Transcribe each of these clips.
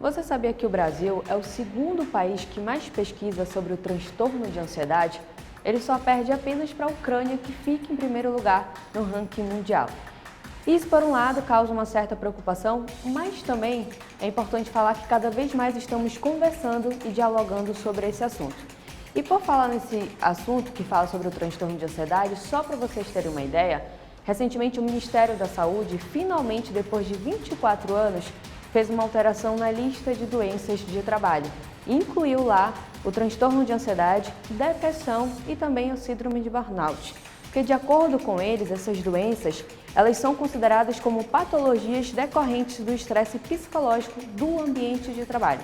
Você sabia que o Brasil é o segundo país que mais pesquisa sobre o transtorno de ansiedade? Ele só perde apenas para a Ucrânia, que fica em primeiro lugar no ranking mundial. Isso, por um lado, causa uma certa preocupação, mas também é importante falar que cada vez mais estamos conversando e dialogando sobre esse assunto. E por falar nesse assunto que fala sobre o transtorno de ansiedade, só para vocês terem uma ideia, recentemente o Ministério da Saúde, finalmente depois de 24 anos, fez uma alteração na lista de doenças de trabalho. Incluiu lá o transtorno de ansiedade, depressão e também o síndrome de burnout. Porque, de acordo com eles, essas doenças, elas são consideradas como patologias decorrentes do estresse psicológico do ambiente de trabalho.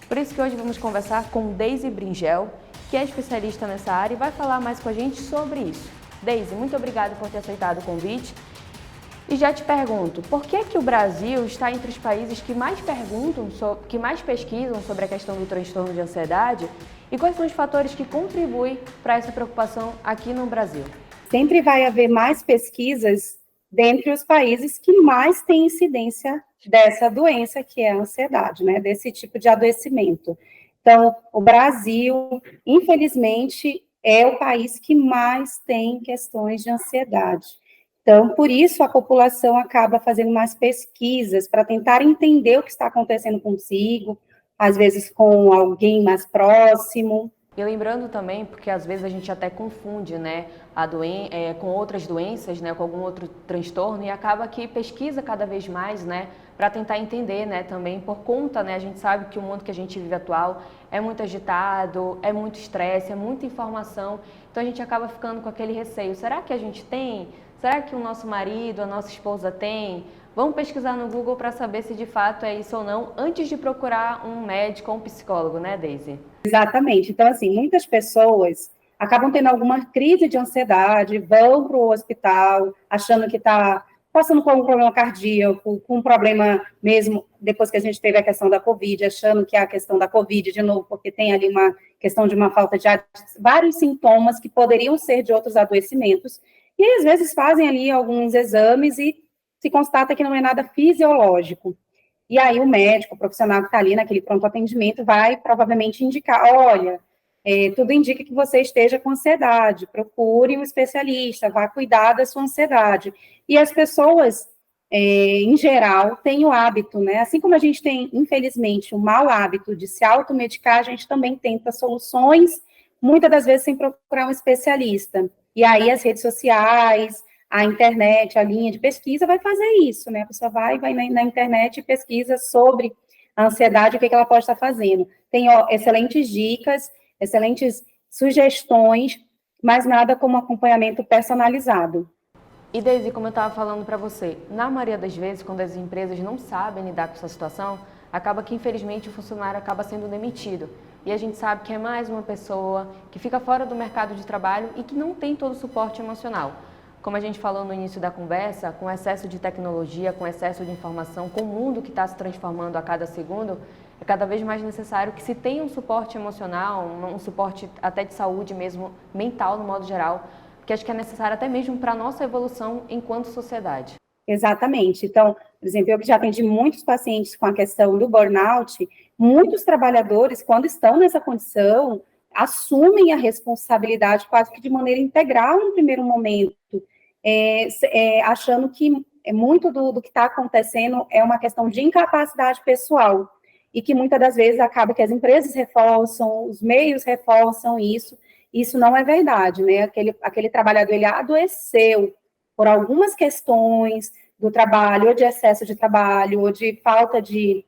Por isso que hoje vamos conversar com Deise Bringel, que é especialista nessa área e vai falar mais com a gente sobre isso. Deise, muito obrigada por ter aceitado o convite. E já te pergunto, por que o Brasil está entre os países que mais pesquisam sobre a questão do transtorno de ansiedade e quais são os fatores que contribuem para essa preocupação aqui no Brasil? Sempre vai haver mais pesquisas dentre os países que mais têm incidência dessa doença, que é a ansiedade, né, desse tipo de adoecimento. Então, o Brasil, infelizmente, é o país que mais tem questões de ansiedade. Então, por isso, a população acaba fazendo mais pesquisas para tentar entender o que está acontecendo consigo, às vezes com alguém mais próximo. E lembrando também, porque às vezes a gente até confunde, né, com outras doenças, né, com algum outro transtorno, e acaba que pesquisa cada vez mais, né, para tentar entender, né, também por conta, né, a gente sabe que o mundo que a gente vive atual é muito agitado, é muito estresse, é muita informação, então a gente acaba ficando com aquele receio. Será que a gente tem? Será que o nosso marido, a nossa esposa tem? Vamos pesquisar no Google para saber se de fato é isso ou não, antes de procurar um médico ou um psicólogo, né, Deise? Exatamente. Então, assim, muitas pessoas acabam tendo alguma crise de ansiedade, vão para o hospital achando que está passando por um problema cardíaco, com um problema mesmo, depois que a gente teve a questão da Covid, achando que é a questão da Covid de novo, porque tem ali uma questão de uma falta de ar, vários sintomas que poderiam ser de outros adoecimentos, e às vezes fazem ali alguns exames e se constata que não é nada fisiológico. E aí o médico, o profissional que está ali naquele pronto atendimento vai provavelmente indicar, olha, tudo indica que você esteja com ansiedade, procure um especialista, vá cuidar da sua ansiedade. E as pessoas, em geral, têm o hábito, né? Assim como a gente tem, infelizmente, o mau hábito de se automedicar, a gente também tenta soluções, muitas das vezes sem procurar um especialista. E aí as redes sociais, a internet, a linha de pesquisa vai fazer isso, né? A pessoa vai na internet e pesquisa sobre a ansiedade, o que ela pode estar fazendo. Tem excelentes dicas, excelentes sugestões, mas nada como acompanhamento personalizado. E Deise, como eu estava falando para você, na maioria das vezes, quando as empresas não sabem lidar com essa situação, acaba que, infelizmente, o funcionário acaba sendo demitido. E a gente sabe que é mais uma pessoa que fica fora do mercado de trabalho e que não tem todo o suporte emocional. Como a gente falou no início da conversa, com excesso de tecnologia, com excesso de informação, com o mundo que está se transformando a cada segundo, é cada vez mais necessário que se tenha um suporte emocional, um suporte até de saúde mesmo, mental no modo geral, porque acho que é necessário até mesmo para a nossa evolução enquanto sociedade. Exatamente. Então, por exemplo, eu que já atendi muitos pacientes com a questão do burnout, muitos trabalhadores, quando estão nessa condição, assumem a responsabilidade quase que de maneira integral no primeiro momento, achando que muito do que está acontecendo é uma questão de incapacidade pessoal, e que muitas das vezes acaba que as empresas reforçam, os meios reforçam isso não é verdade, né? Aquele trabalhador, ele adoeceu por algumas questões do trabalho, ou de excesso de trabalho, ou de falta de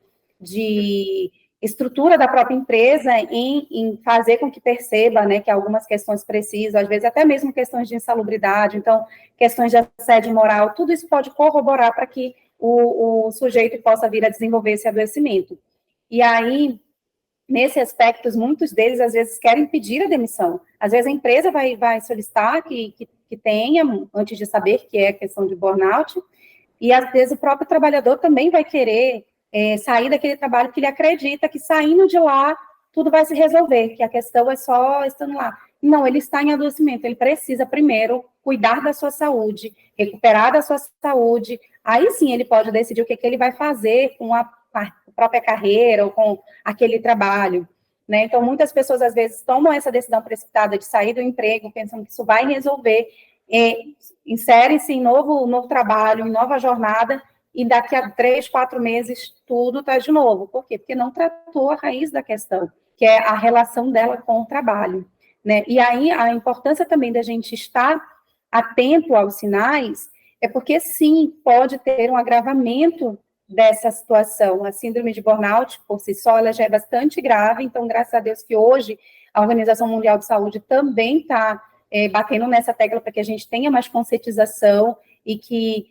estrutura da própria empresa em fazer com que perceba, né, que algumas questões precisam, às vezes até mesmo questões de insalubridade, então, questões de assédio moral, tudo isso pode corroborar para que o sujeito possa vir a desenvolver esse adoecimento. E aí, nesse aspecto, muitos deles, às vezes, querem pedir a demissão. Às vezes, a empresa vai solicitar que tenha, antes de saber que é a questão de burnout, e, às vezes, o próprio trabalhador também vai querer sair daquele trabalho que ele acredita que, saindo de lá, tudo vai se resolver, que a questão é só estando lá. Não, ele está em adoecimento, ele precisa, primeiro, cuidar da sua saúde, recuperar da sua saúde, aí sim ele pode decidir o que ele vai fazer com a própria carreira ou com aquele trabalho, né? Então, muitas pessoas, às vezes, tomam essa decisão precipitada de sair do emprego, pensando que isso vai resolver, insere-se em novo trabalho, em nova jornada, e daqui a 3, 4 meses, tudo está de novo. Por quê? Porque não tratou a raiz da questão, que é a relação dela com o trabalho, né? E aí, a importância também da gente estar atento aos sinais, é porque, sim, pode ter um agravamento dessa situação. A síndrome de burnout, por si só, ela já é bastante grave, então, graças a Deus que hoje a Organização Mundial de Saúde também está batendo nessa tecla para que a gente tenha mais conscientização e que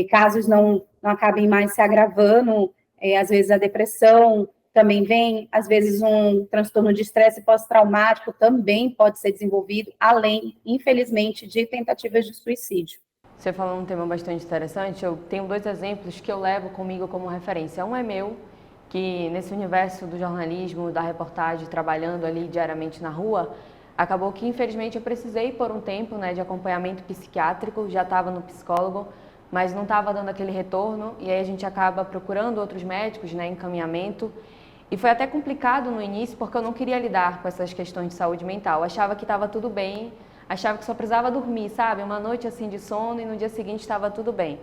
casos não acabem mais se agravando, às vezes a depressão também vem, às vezes um transtorno de estresse pós-traumático também pode ser desenvolvido, além, infelizmente, de tentativas de suicídio. Você falou um tema bastante interessante, eu tenho 2 exemplos que eu levo comigo como referência. Um é meu, que nesse universo do jornalismo, da reportagem, trabalhando ali diariamente na rua, acabou que, infelizmente, eu precisei por um tempo, né, de acompanhamento psiquiátrico, já estava no psicólogo, mas não estava dando aquele retorno, e aí a gente acaba procurando outros médicos, né, encaminhamento, e foi até complicado no início, porque eu não queria lidar com essas questões de saúde mental, eu achava que estava tudo bem, achava que só precisava dormir, sabe, uma noite assim de sono, e no dia seguinte estava tudo bem.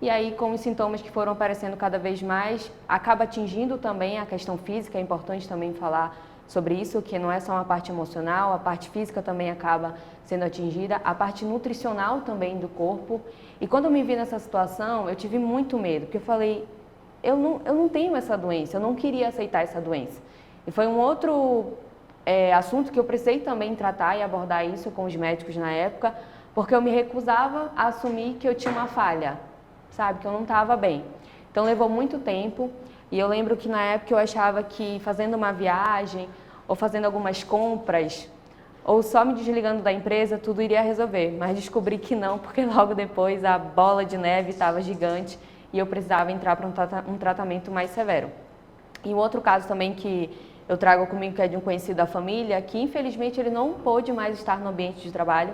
E aí, com os sintomas que foram aparecendo cada vez mais, acaba atingindo também a questão física, é importante também falar sobre isso, que não é só uma parte emocional, a parte física também acaba sendo atingida, a parte nutricional também do corpo. E quando eu me vi nessa situação, eu tive muito medo, porque eu falei, eu não tenho essa doença, eu não queria aceitar essa doença. E foi um outro assunto que eu precisei também tratar e abordar isso com os médicos na época, porque eu me recusava a assumir que eu tinha uma falha, sabe, que eu não estava bem. Então levou muito tempo, e eu lembro que na época eu achava que fazendo uma viagem, ou fazendo algumas compras, ou só me desligando da empresa, tudo iria resolver. Mas descobri que não, porque logo depois a bola de neve estava gigante e eu precisava entrar para um tratamento mais severo. E um outro caso também que eu trago comigo, que é de um conhecido da família, que infelizmente ele não pôde mais estar no ambiente de trabalho,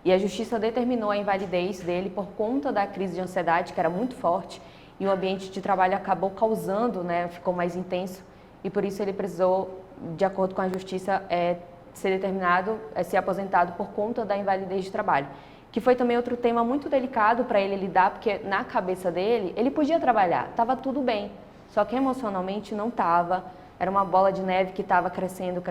e a justiça determinou a invalidez dele por conta da crise de ansiedade, que era muito forte, e o ambiente de trabalho acabou causando, né, ficou mais intenso, e por isso ele precisou, de acordo com a justiça, ser determinado, ser aposentado por conta da invalidez de trabalho. Que foi também outro tema muito delicado para ele lidar, porque na cabeça dele, ele podia trabalhar, estava tudo bem, só que emocionalmente não estava, era uma bola de neve que estava crescendo,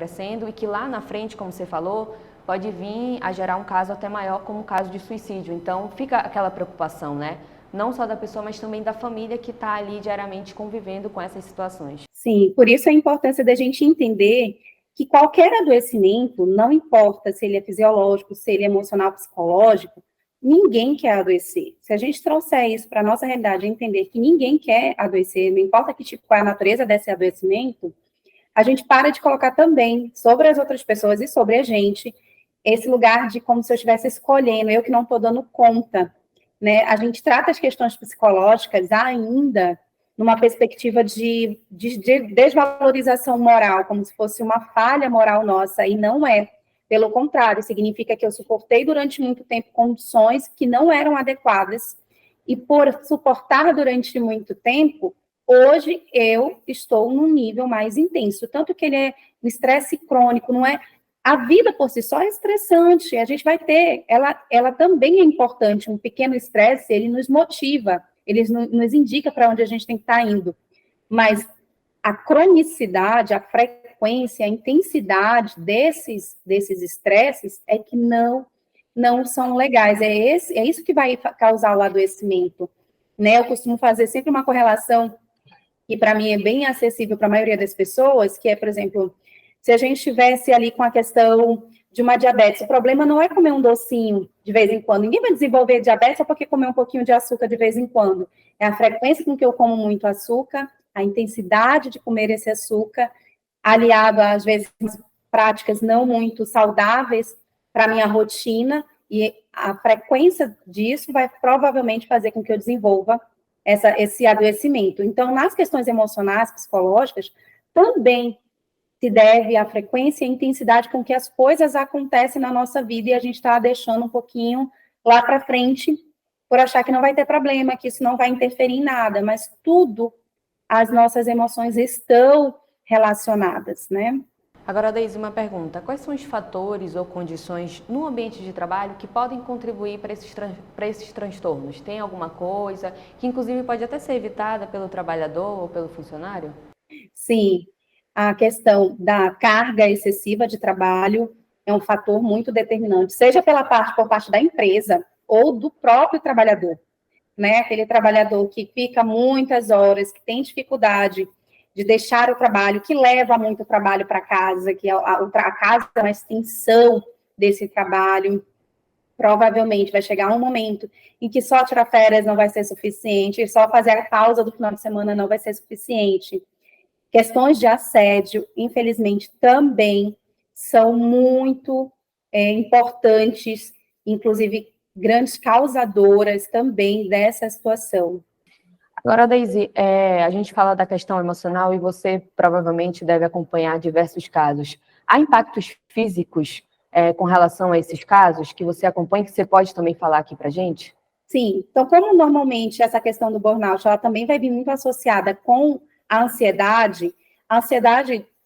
e que lá na frente, como você falou, pode vir a gerar um caso até maior, como um caso de suicídio. Então, fica aquela preocupação, né? Não só da pessoa, mas também da família que está ali diariamente convivendo com essas situações. Sim, por isso a importância da gente entender que qualquer adoecimento, não importa se ele é fisiológico, se ele é emocional, psicológico, ninguém quer adoecer. Se a gente trouxer isso para a nossa realidade, entender que ninguém quer adoecer, não importa que tipo, qual é a natureza desse adoecimento, a gente para de colocar também sobre as outras pessoas e sobre a gente esse lugar de como se eu estivesse escolhendo, eu que não estou dando conta, né? A gente trata as questões psicológicas ainda numa perspectiva de desvalorização moral, como se fosse uma falha moral nossa, e não é. Pelo contrário, significa que eu suportei durante muito tempo condições que não eram adequadas, e por suportar durante muito tempo, hoje eu estou num nível mais intenso. Tanto que ele é um estresse crônico, não é? A vida por si só é estressante, a gente vai ter, ela também é importante, um pequeno estresse, ele nos motiva, ele nos indica para onde a gente tem que estar indo, mas a cronicidade, a frequência, a intensidade desses estresses é que não são legais, é isso que vai causar o adoecimento, né? Eu costumo fazer sempre uma correlação, que para mim é bem acessível para a maioria das pessoas, que é, por exemplo, se a gente estivesse ali com a questão de uma diabetes, o problema não é comer um docinho de vez em quando. Ninguém vai desenvolver diabetes só porque comer um pouquinho de açúcar de vez em quando. É a frequência com que eu como muito açúcar, a intensidade de comer esse açúcar, aliado às vezes práticas não muito saudáveis para a minha rotina, e a frequência disso vai provavelmente fazer com que eu desenvolva esse adoecimento. Então, nas questões emocionais, psicológicas, também se deve à frequência e à intensidade com que as coisas acontecem na nossa vida, e a gente está deixando um pouquinho lá para frente, por achar que não vai ter problema, que isso não vai interferir em nada, mas tudo as nossas emoções estão relacionadas, né? Agora, Deise, uma pergunta. Quais são os fatores ou condições no ambiente de trabalho que podem contribuir para esses transtornos? Tem alguma coisa que, inclusive, pode até ser evitada pelo trabalhador ou pelo funcionário? Sim, a questão da carga excessiva de trabalho é um fator muito determinante, seja por parte da empresa ou do próprio trabalhador, né? Aquele trabalhador que fica muitas horas, que tem dificuldade de deixar o trabalho, que leva muito trabalho para casa, que a casa é uma extensão desse trabalho. Provavelmente vai chegar um momento em que só tirar férias não vai ser suficiente, só fazer a pausa do final de semana não vai ser suficiente. Questões de assédio, infelizmente, também são muito importantes, inclusive grandes causadoras também dessa situação. Agora, Deise, a gente fala da questão emocional e você provavelmente deve acompanhar diversos casos. Há impactos físicos com relação a esses casos que você acompanha, que você pode também falar aqui para a gente? Sim, então como normalmente essa questão do burnout, ela também vai vir muito associada com a ansiedade,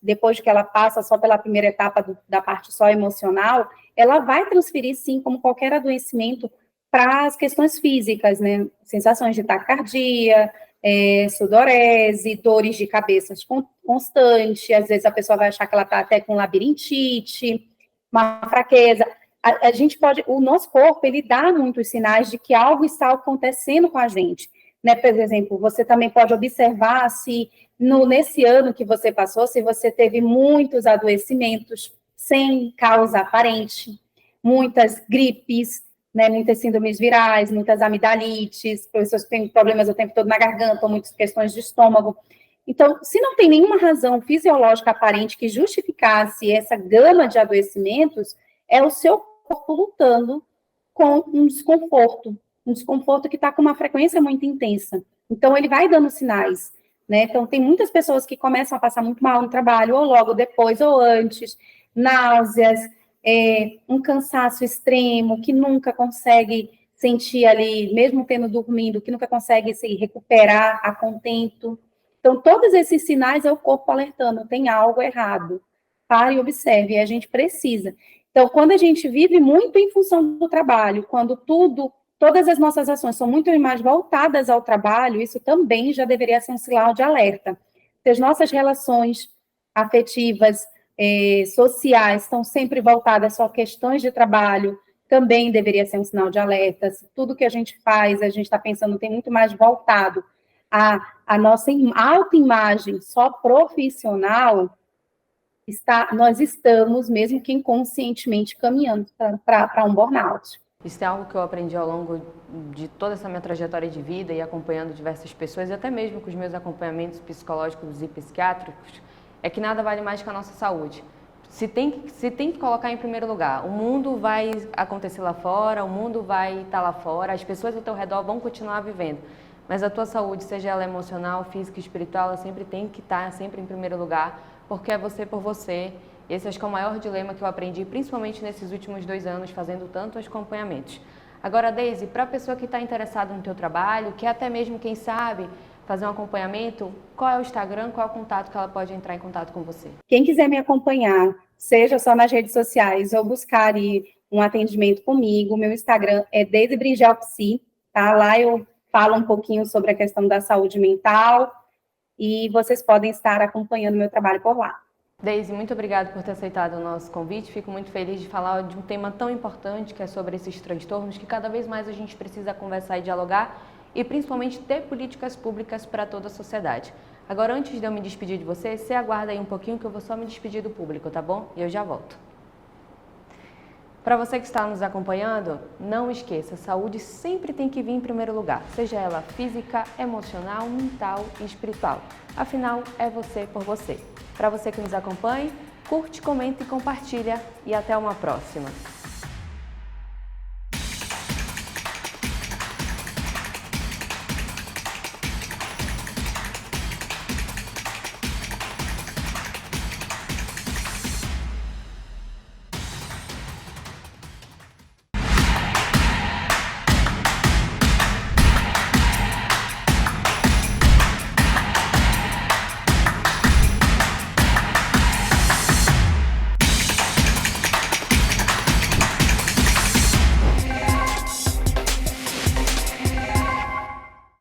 depois que ela passa só pela primeira etapa da parte só emocional, ela vai transferir, sim, como qualquer adoecimento, para as questões físicas, né? Sensações de taquicardia, sudorese, dores de cabeça constante, às vezes a pessoa vai achar que ela está até com labirintite, uma fraqueza. A gente pode, o nosso corpo, ele dá muitos sinais de que algo está acontecendo com a gente, né? Por exemplo, você também pode observar se nesse ano que você passou, se você teve muitos adoecimentos sem causa aparente, muitas gripes, né? Muitas síndromes virais, muitas amidalites, pessoas que têm problemas o tempo todo na garganta, muitas questões de estômago. Então, se não tem nenhuma razão fisiológica aparente que justificasse essa gama de adoecimentos, é o seu corpo lutando com um desconforto que está com uma frequência muito intensa. Então, ele vai dando sinais, né? Então, tem muitas pessoas que começam a passar muito mal no trabalho, ou logo depois, ou antes, náuseas, um cansaço extremo, que nunca consegue sentir ali, mesmo tendo dormindo, que nunca consegue se recuperar a contento. Então, todos esses sinais é o corpo alertando, tem algo errado. Pare e observe, e a gente precisa. Então, quando a gente vive muito em função do trabalho, quando todas as nossas ações são muito mais voltadas ao trabalho, isso também já deveria ser um sinal de alerta. Se as nossas relações afetivas, sociais, estão sempre voltadas só a questões de trabalho, também deveria ser um sinal de alerta. Se tudo que a gente faz, a gente está pensando, tem muito mais voltado a nossa autoimagem só profissional, nós estamos, mesmo que inconscientemente, caminhando para um burnout. Isso é algo que eu aprendi ao longo de toda essa minha trajetória de vida e acompanhando diversas pessoas, e até mesmo com os meus acompanhamentos psicológicos e psiquiátricos, é que nada vale mais que a nossa saúde. Se tem que colocar em primeiro lugar. O mundo vai acontecer lá fora, o mundo vai estar lá fora, as pessoas ao teu redor vão continuar vivendo. Mas a tua saúde, seja ela emocional, física, espiritual, ela sempre tem que estar sempre em primeiro lugar, porque é você por você. Esse acho que é o maior dilema que eu aprendi, principalmente nesses últimos 2 anos, fazendo tantos acompanhamentos. Agora, Deise, para a pessoa que está interessada no teu trabalho, que até mesmo, quem sabe, fazer um acompanhamento, qual é o Instagram, qual é o contato que ela pode entrar em contato com você? Quem quiser me acompanhar, seja só nas redes sociais ou buscar um atendimento comigo, meu Instagram é Deise Bringel Psi, tá? Lá eu falo um pouquinho sobre a questão da saúde mental e vocês podem estar acompanhando meu trabalho por lá. Deise, muito obrigada por ter aceitado o nosso convite. Fico muito feliz de falar de um tema tão importante que é sobre esses transtornos, que cada vez mais a gente precisa conversar e dialogar e principalmente ter políticas públicas para toda a sociedade. Agora, antes de eu me despedir de você aguarda aí um pouquinho que eu vou só me despedir do público, tá bom? E eu já volto. Para você que está nos acompanhando, não esqueça, saúde sempre tem que vir em primeiro lugar, seja ela física, emocional, mental e espiritual. Afinal, é você por você. Para você que nos acompanha, curte, comenta e compartilha. E até uma próxima.